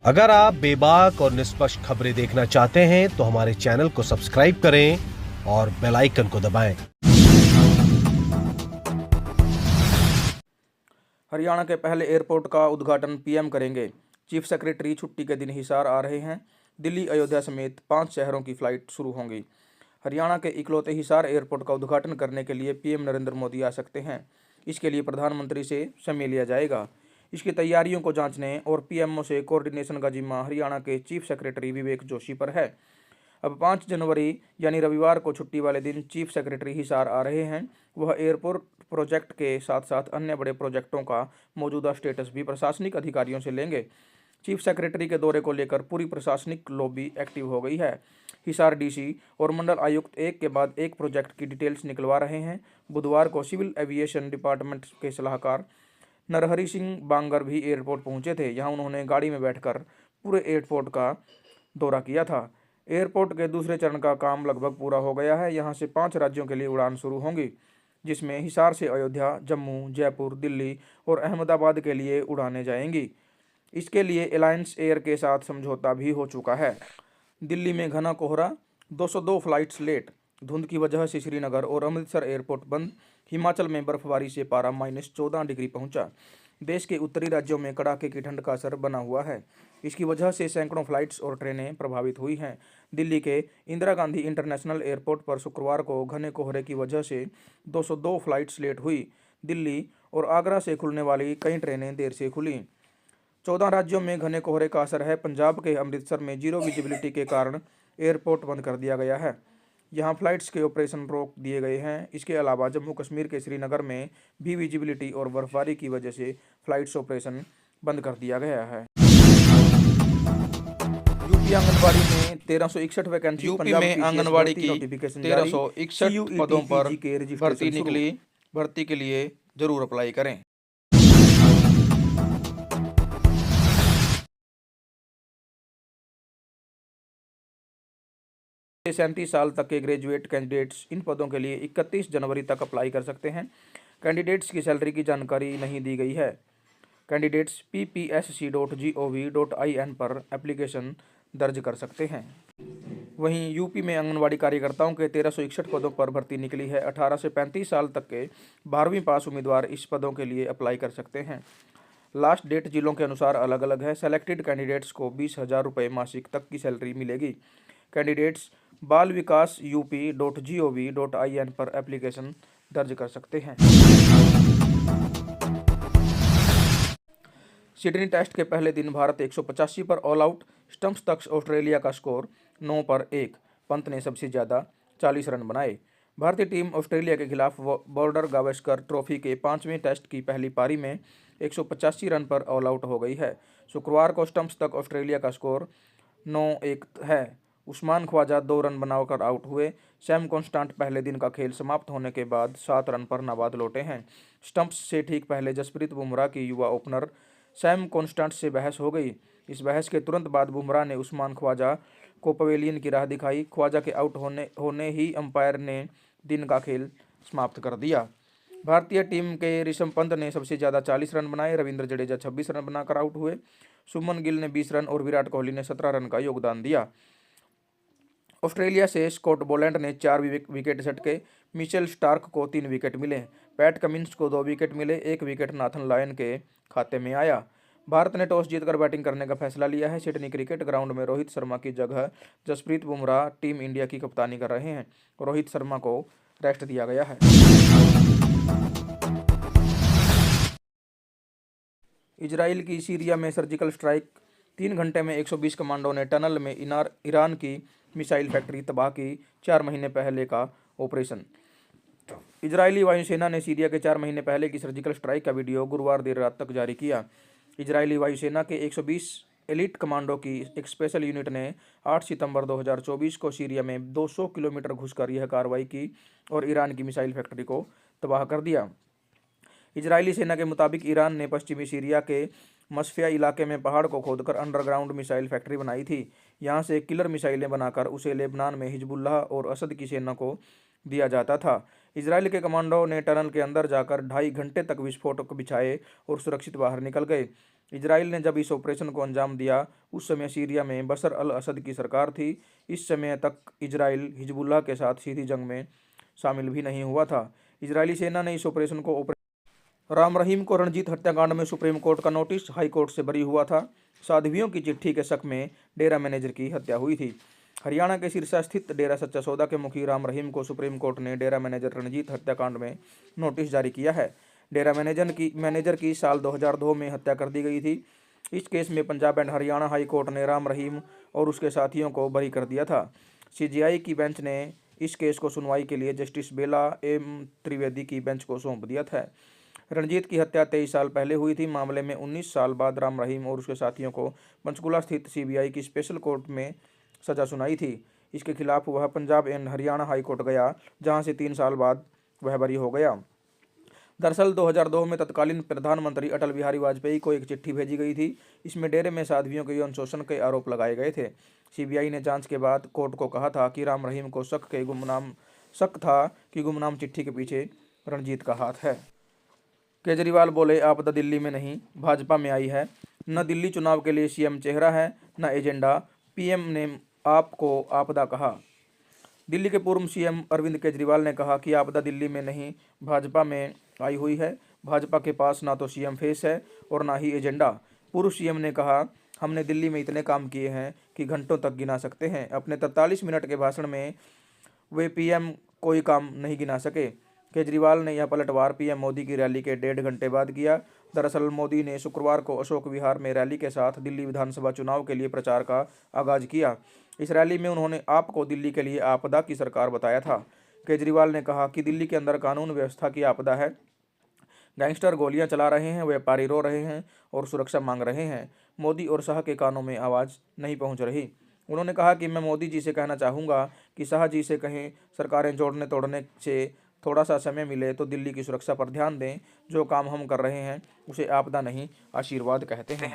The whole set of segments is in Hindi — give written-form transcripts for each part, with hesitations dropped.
अगर आप बेबाक और निष्पक्ष खबरें देखना चाहते हैं तो हमारे चैनल को सब्सक्राइब करें और बेल आइकन को दबाएं। हरियाणा के पहले एयरपोर्ट का उद्घाटन पीएम करेंगे। चीफ सेक्रेटरी छुट्टी के दिन हिसार आ रहे हैं। दिल्ली, अयोध्या समेत 5 शहरों की फ्लाइट शुरू होंगी। हरियाणा के इकलौते हिसार एयरपोर्ट का उद्घाटन करने के लिए पीएम नरेंद्र मोदी आ सकते हैं। इसके लिए प्रधानमंत्री से समय लिया जाएगा। इसकी तैयारियों को जांचने और पीएमओ से कोऑर्डिनेशन का जिम्मा हरियाणा के चीफ सेक्रेटरी विवेक जोशी पर है। अब 5 जनवरी यानी रविवार को छुट्टी वाले दिन चीफ सेक्रेटरी हिसार आ रहे हैं। वह एयरपोर्ट प्रोजेक्ट के साथ साथ अन्य बड़े प्रोजेक्टों का मौजूदा स्टेटस भी प्रशासनिक अधिकारियों से लेंगे। चीफ सेक्रेटरी के दौरे को लेकर पूरी प्रशासनिक लॉबी एक्टिव हो गई है। हिसार डीसी और मंडल आयुक्त एक के बाद एक प्रोजेक्ट की डिटेल्स निकलवा रहे हैं। बुधवार को सिविल एविएशन डिपार्टमेंट के सलाहकार नरहरि सिंह बांगर भी एयरपोर्ट पहुंचे थे। यहां उन्होंने गाड़ी में बैठकर पूरे एयरपोर्ट का दौरा किया था। एयरपोर्ट के दूसरे चरण का काम लगभग पूरा हो गया है। यहां से 5 राज्यों के लिए उड़ान शुरू होंगी, जिसमें हिसार से अयोध्या, जम्मू, जयपुर, दिल्ली और अहमदाबाद के लिए उड़ानें जाएंगी। इसके लिए अलायंस एयर के साथ समझौता भी हो चुका है। दिल्ली में घना कोहरा, 202 फ्लाइट्स लेट। धुंध की वजह से श्रीनगर और अमृतसर एयरपोर्ट बंद। हिमाचल में बर्फबारी से पारा -14 डिग्री पहुंचा। देश के उत्तरी राज्यों में कड़ाके की ठंड का असर बना हुआ है। इसकी वजह से सैकड़ों फ्लाइट्स और ट्रेनें प्रभावित हुई हैं। दिल्ली के इंदिरा गांधी इंटरनेशनल एयरपोर्ट पर शुक्रवार को घने कोहरे की वजह से 202 फ्लाइट्स लेट हुई। दिल्ली और आगरा से खुलने वाली कई ट्रेनें देर से खुली। 14 राज्यों में घने कोहरे का असर है। पंजाब के अमृतसर में जीरो विजिबिलिटी के कारण एयरपोर्ट बंद कर दिया गया है। यहाँ फ्लाइट्स के ऑपरेशन रोक दिए गए हैं। इसके अलावा जम्मू कश्मीर के श्रीनगर में भी विजिबिलिटी और बर्फबारी की वजह से फ्लाइट्स ऑपरेशन बंद कर दिया गया है। यूपी आंगनबाड़ी में 1361 वैकेंसी। यूपी में आंगनबाड़ी की 1361 पदों पर भर्ती निकली। भर्ती के लिए जरूर अप्लाई करें। 37 साल तक के ग्रेजुएट कैंडिडेट्स इन पदों के लिए 31 जनवरी तक अप्लाई कर सकते हैं। कैंडिडेट्स की सैलरी की जानकारी नहीं दी गई है। कैंडिडेट्स ppsc.gov.in पर एप्लीकेशन दर्ज कर सकते हैं। वहीं यूपी में आंगनबाड़ी कार्यकर्ताओं के 1361 पदों पर भर्ती निकली है। 18 से 35 साल तक के 12वीं पास उम्मीदवार इस पदों के लिए अप्लाई कर सकते हैं। लास्ट डेट जिलों के अनुसार अलग अलग है। सेलेक्टेड कैंडिडेट्स को 20,000 रुपये मासिक तक की सैलरी मिलेगी। कैंडिडेट्स बाल विकास UP.gov.in पर एप्लीकेशन दर्ज कर सकते हैं। सिडनी टेस्ट के पहले दिन भारत 185 पर ऑल आउट। स्टंप्स तक ऑस्ट्रेलिया का स्कोर 9 पर 1। पंत ने सबसे ज़्यादा 40 रन बनाए। भारतीय टीम ऑस्ट्रेलिया के खिलाफ बॉर्डर गावस्कर ट्रॉफी के 5वें टेस्ट की पहली पारी में 185 रन पर ऑल आउट हो गई है। शुक्रवार को स्टंप्स तक ऑस्ट्रेलिया का स्कोर 9-1 है। उस्मान ख्वाजा 2 रन बनाकर आउट हुए। सैम कॉन्स्टेंट पहले दिन का खेल समाप्त होने के बाद 7 रन पर नाबाद लौटे हैं। स्टंप्स से ठीक पहले जसप्रीत बुमराह की युवा ओपनर सैम कॉन्स्टेंट से बहस हो गई। इस बहस के तुरंत बाद बुमराह ने उस्मान ख्वाजा को पवेलियन की राह दिखाई। ख्वाजा के आउट होने ही अंपायर ने दिन का खेल समाप्त कर दिया। भारतीय टीम के ऋषभ पंत ने सबसे ज़्यादा 40 रन बनाए। रविंद्र जडेजा 26 रन बनाकर आउट हुए। शुभमन गिल ने 20 रन और विराट कोहली ने 17 रन का योगदान दिया। ऑस्ट्रेलिया से स्कॉट बोलैंड ने 4 विकेट झटके। मिचेल स्टार्क को 3 विकेट मिले। पैट कमिंस को 2 विकेट मिले। 1 विकेट नाथन लायन के खाते में आया। भारत ने टॉस जीतकर बैटिंग करने का फैसला लिया है। सिडनी क्रिकेट ग्राउंड में रोहित शर्मा की जगह जसप्रीत बुमराह टीम इंडिया की कप्तानी कर रहे हैं। रोहित शर्मा को रेस्ट दिया गया है। इजराइल की सीरिया में सर्जिकल स्ट्राइक। 3 घंटे में 120 कमांडो ने टनल में ईरान की मिसाइल फैक्ट्री तबाह की। 4 महीने पहले का ऑपरेशन। इजरायली वायुसेना ने सीरिया के 4 महीने पहले की सर्जिकल स्ट्राइक का वीडियो गुरुवार देर रात तक जारी किया। इजरायली वायुसेना के 120 एलिट कमांडो की एक स्पेशल यूनिट ने 8 सितंबर 2024 को सीरिया में 200 किलोमीटर घुसकर यह कार्रवाई की और ईरान की मिसाइल फैक्ट्री को तबाह कर दिया। इजरायली सेना के मुताबिक ईरान ने पश्चिमी सीरिया के मस्फिया इलाके में पहाड़ को खोदकर अंडरग्राउंड मिसाइल फैक्ट्री बनाई थी। यहां से किलर मिसाइलें बनाकर उसे लेबनान में हिजबुल्लाह और असद की सेना को दिया जाता था। इजराइल के कमांडो ने टनल के अंदर जाकर 2.5 घंटे तक विस्फोटक बिछाए और सुरक्षित बाहर निकल गए। इजराइल ने जब इस ऑपरेशन को अंजाम दिया उस समय सीरिया में बशर अल असद की सरकार थी। इस समय तक इजराइल हिजबुल्लाह के साथ सीधी जंग में शामिल भी नहीं हुआ था। इजरायली सेना ने इस ऑपरेशन को राम रहीम को रणजीत हत्याकांड में सुप्रीम कोर्ट का नोटिस, हाई कोर्ट से बरी हुआ था। साध्वियों की चिट्ठी के शक में डेरा मैनेजर की हत्या हुई थी। हरियाणा के सिरसा स्थित डेरा सच्चा सौदा के मुखी राम रहीम को सुप्रीम कोर्ट ने डेरा मैनेजर रणजीत हत्याकांड में नोटिस जारी किया है। डेरा मैनेजर की साल 2002 में हत्या कर दी गई थी। इस केस में Punjab and Haryana high court ने राम रहीम और उसके साथियों को बरी कर दिया था। सीजीआई की बेंच ने इस केस को सुनवाई के लिए जस्टिस बेला एम त्रिवेदी की बेंच को सौंप दिया था। रणजीत की हत्या 23 साल पहले हुई थी। मामले में 19 साल बाद राम रहीम और उसके साथियों को पंचकुला स्थित सीबीआई की स्पेशल कोर्ट में सजा सुनाई थी। इसके खिलाफ वह Punjab and Haryana high court गया, जहां से 3 साल बाद वह बरी हो गया। दरअसल 2002 में तत्कालीन प्रधानमंत्री अटल बिहारी वाजपेयी को एक चिट्ठी भेजी गई थी। इसमें डेरे में साध्वियों के यौन शोषण के आरोप लगाए गए थे। सीबीआई ने जांच के बाद कोर्ट को कहा था कि राम रहीम को शक था कि गुमनाम चिट्ठी के पीछे रणजीत का हाथ है। केजरीवाल बोले, आपदा दिल्ली में नहीं भाजपा में आई है। न दिल्ली चुनाव के लिए सीएम चेहरा है न एजेंडा। पीएम ने आपको आपदा कहा। दिल्ली के पूर्व सीएम अरविंद केजरीवाल ने कहा कि आपदा दिल्ली में नहीं भाजपा में आई हुई है। भाजपा के पास ना तो सीएम फेस है और ना ही एजेंडा। पूर्व सीएम ने कहा, हमने दिल्ली में इतने काम किए हैं कि घंटों तक गिना सकते हैं। अपने 43 मिनट के भाषण में वे पीएम कोई काम नहीं गिना सके। केजरीवाल ने यह पलटवार पीएम मोदी की रैली के 1.5 घंटे बाद किया। दरअसल मोदी ने शुक्रवार को अशोक विहार में रैली के साथ दिल्ली विधानसभा चुनाव के लिए प्रचार का आगाज किया। इस रैली में उन्होंने आप को दिल्ली के लिए आपदा की सरकार बताया था। केजरीवाल ने कहा कि दिल्ली के अंदर कानून व्यवस्था की आपदा है। गैंगस्टर गोलियां चला रहे हैं, व्यापारी रो रहे हैं और सुरक्षा मांग रहे हैं। मोदी और शाह के कानों में आवाज़ नहीं पहुंच रही। उन्होंने कहा कि मैं मोदी जी से कहना चाहूँगा कि शाह जी से कहें, सरकारें जोड़ने तोड़ने से थोड़ा सा समय मिले तो दिल्ली की सुरक्षा पर ध्यान दें। जो काम हम कर रहे हैं उसे आपदा नहीं आशीर्वाद कहते हैं।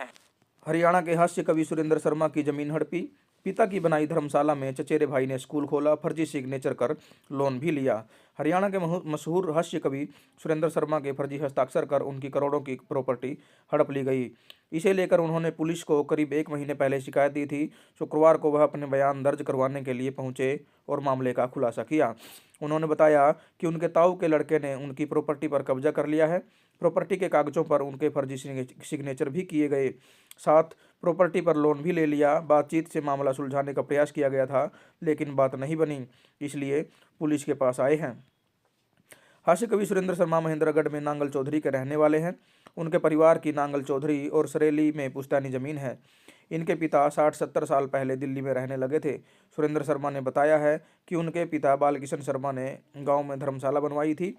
हरियाणा के हास्य कवि सुरेंद्र शर्मा की जमीन हड़पी। पिता की बनाई धर्मशाला में चचेरे भाई ने स्कूल खोला, फर्जी सिग्नेचर कर लोन भी लिया। हरियाणा के मशहूर हास्य कवि सुरेंद्र शर्मा के फर्जी हस्ताक्षर कर उनकी करोड़ों की प्रॉपर्टी हड़प ली गई। इसे लेकर उन्होंने पुलिस को करीब 1 महीने पहले शिकायत दी थी। शुक्रवार को वह अपने बयान दर्ज करवाने के लिए पहुंचे और मामले का खुलासा किया। उन्होंने बताया कि उनके ताऊ के लड़के ने उनकी प्रॉपर्टी पर कब्जा कर लिया है। प्रॉपर्टी के कागजों पर उनके फर्जी सिग्नेचर भी किए गए, साथ प्रॉपर्टी पर लोन भी ले लिया। बातचीत से मामला सुलझाने का प्रयास किया गया था, लेकिन बात नहीं बनी, इसलिए पुलिस के पास आए हैं। हास्य कवि सुरेंद्र शर्मा महेंद्रगढ़ में नांगल चौधरी के रहने वाले हैं। उनके परिवार की नांगल चौधरी और सरेली में पुश्तैनी जमीन है। इनके पिता 60-70 साल पहले दिल्ली में रहने लगे थे। सुरेंद्र शर्मा ने बताया है कि उनके पिता बालकिशन शर्मा ने गांव में धर्मशाला बनवाई थी।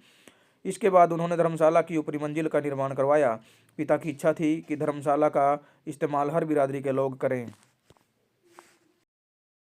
इसके बाद उन्होंने धर्मशाला की ऊपरी मंजिल का निर्माण करवाया। पिता की इच्छा थी कि धर्मशाला का इस्तेमाल हर बिरादरी के लोग करें।